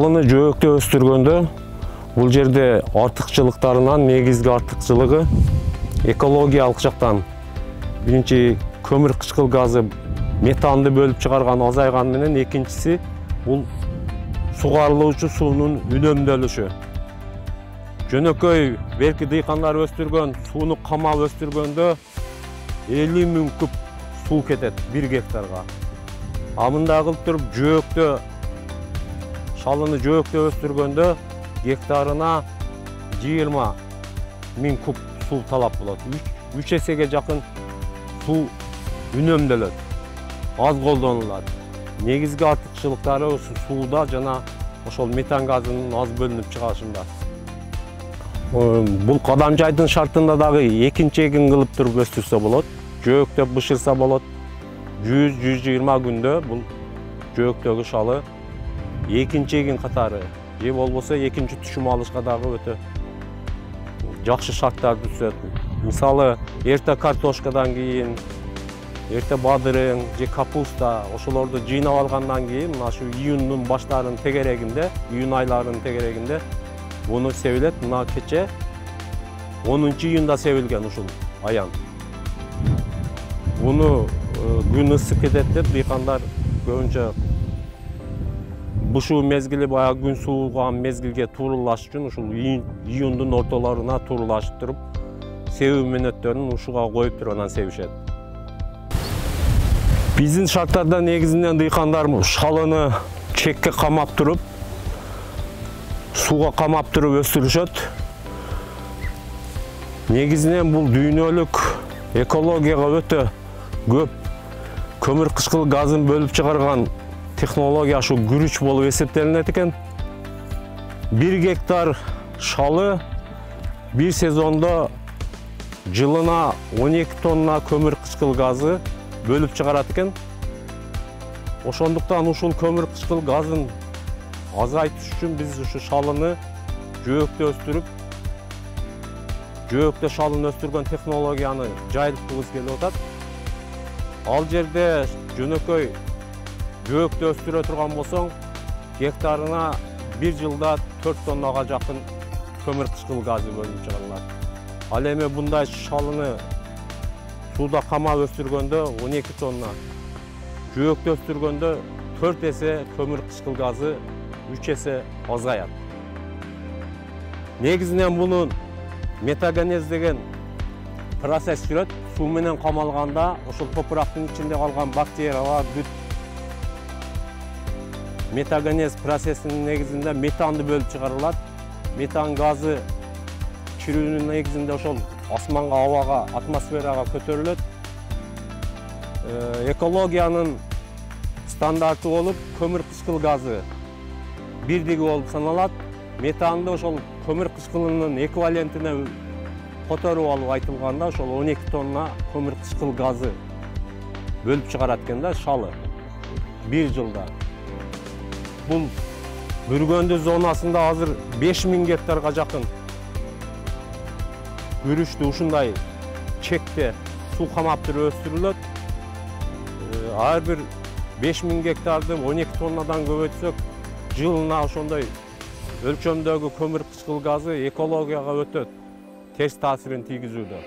шалыны жөөктө өстүргөндө бул жерде артыкчылыктарынан негизги артыкчылыгы экологиялык жактан биринчи көмүр кычкыл газы метанды бөлүп чыгарган азайган менен, экинчиси бул сугарылуучу суунун үнөмдөлүшү. Жөнөкөй берки дыйкандар өстүргөн сууну камап өстүргөндө 50 000 куб суу кетет 1 гектарга. А мындай кылып туруп жөөктө шалыны жөөктө өстүргөндө гектарына 20 000 куб суу талап болот. 3 эсеге жакын суу үнөмдөлөт, аз колдонулат. Негизги артыкчылыктары сууда жана ошол метан газынын аз бөлүнүп чыгышында. Бул кадамжайдын шартында дагы экинчи эгин кылып туруп өстүрсө болот. Жөөктө бышырса болот. 100-120 күндө бул жөөктөгү шалы экинчи эгин катары же болбосо экинчи түшүм алышка дагы өтө жакшы шарттарды түзөт. Мисалы, эрте картошкадан кийин, эрте бадырың же капуста ошолорду жыйнап алгандан кийин, мына ушу июндун баштарынын тегерегинде, июнь айларынын тегерегинде буну себилет. Мына кече 10-июнда себилген ушул аян. Буну күн ысып кетет деп дыйкандар көбүнчө бушуу мезгили баягы күн сууган мезгилге туурулаш үчүн ушул июндун ортолоруна туурулашып туруп себүү мүнөттөрүн ушуга коюп туруп анан себишет. Биздин шарттарда негизинен дыйкандар шалыны чекке камап туруп, сууга камап туруп өстүрүшөт. Негизинен бул дүйнөлүк экологияга өтө көп көмүр кычкыл газын бөлүп чыгарган технология ушу күрүч болуп эсептелинет экен. 1 гектар шалы бир сезондо жылына 12 тонна көмүр кычкыл газы бөлүп чыгарат экен. Ошондуктан ушул көмүр кычкыл газын азайтыш үчүн биз ушу шалыны жөөктө өстүрүп, жөөктө шалыны өстүргөн технологияны жайылткыбыз келип атат. Ал жерде жөнөкөй жөөктө өстүрө турган болсоң, гектарына 1 жылда 4 тоннага жакын көмүр кычкыл газы бөлүнүп чыгарылат. Ал эми мындай шалыны сууда камап өстүргөндө 12 тонна, жөөктө өстүргөндө 4 эсе көмүр кычкыл газы 3 эсе азаят. Негизинен мунун метагенез деген процесс жүрөт. Суу менен камалганда ошол топурактын ичинде калган бактериялар, бүт метагенез процессинин негизинде метанды бөлүп чыгарылат. Метан газы чирүүнүн негизинде ошол асманга, абага, атмосферага көтөрүлөт. Экологиянын стандарты болуп көмүр кычкыл газы бирдиги болуп саналат. Метанды ошол көмүр кычкылынын эквивалентине которуп алып айтылганда ошол 12 тонна көмүр кычкыл газы бөлүп чыгарат экен да шалы 1 жылда. Бул бүргөндү зонасында азыр 5000 гектарга жакын күрүчтү ушундай чекте суу камап туруп өстүрүлөт. Ар бир 5000 гектарды 12 тоннадан көбөйтсөк, жылына ошондой өлчөмдөгү көмүр кычкыл газы экологияга өтө терс таасирин тийгизүүдө.